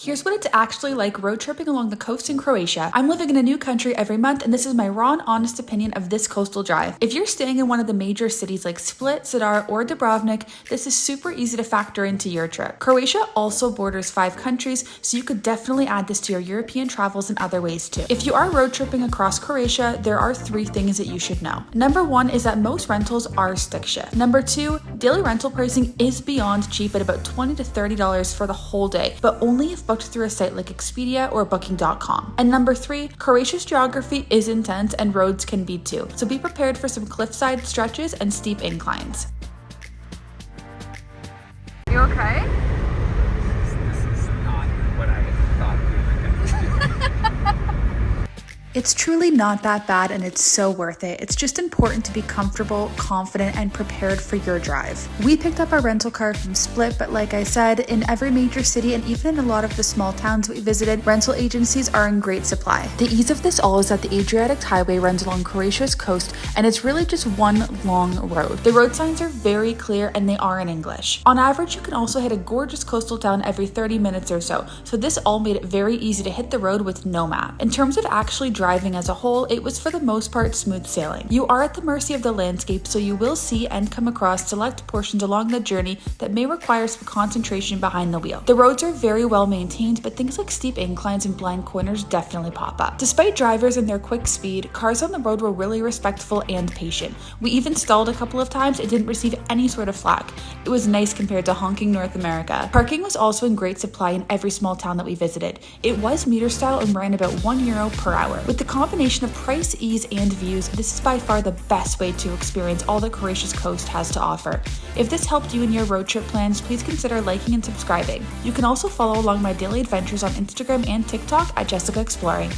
Here's what it's actually like road tripping along the coast in Croatia. I'm living in a new country every month, and this is my raw and honest opinion of this coastal drive. If you're staying in one of the major cities like Split, Zadar, or Dubrovnik, this is super easy to factor into your trip. Croatia also borders 5 countries, so you could definitely add this to your European travels in other ways too. If you are road tripping across Croatia, there are 3 things that you should know. Number 1 is that most rentals are stick shift. Number 2, daily rental pricing is beyond cheap at about $20 to $30 for the whole day, but only if booked through a site like Expedia or Booking.com. And number 3, Croatia's geography is intense and roads can be too, so be prepared for some cliffside stretches and steep inclines. You okay? This is not what I thought we were going to do. It's truly not that bad, and it's so worth it. It's just important to be comfortable, confident, and prepared for your drive. We picked up our rental car from Split, but like I said, in every major city and even in a lot of the small towns we visited, rental agencies are in great supply. The ease of this all is that the Adriatic Highway runs along Croatia's coast, and it's really just one long road. The road signs are very clear and they are in English. On average, you can also hit a gorgeous coastal town every 30 minutes or so this all made it very easy to hit the road with no map. In terms of actually driving as a whole, it was for the most part smooth sailing. You are at the mercy of the landscape, so you will see and come across select portions along the journey that may require some concentration behind the wheel. The roads are very well maintained, but things like steep inclines and blind corners definitely pop up. Despite drivers and their quick speed, cars on the road were really respectful and patient. We even stalled a couple of times and didn't receive any sort of flack. It was nice compared to honking North America. Parking was also in great supply in every small town that we visited. It was meter style and ran about €1 per hour. With the combination of price, ease, and views, this is by far the best way to experience all that Croatia's coast has to offer. If this helped you in your road trip plans, please consider liking and subscribing. You can also follow along my daily adventures on Instagram and TikTok at Jessica Exploring.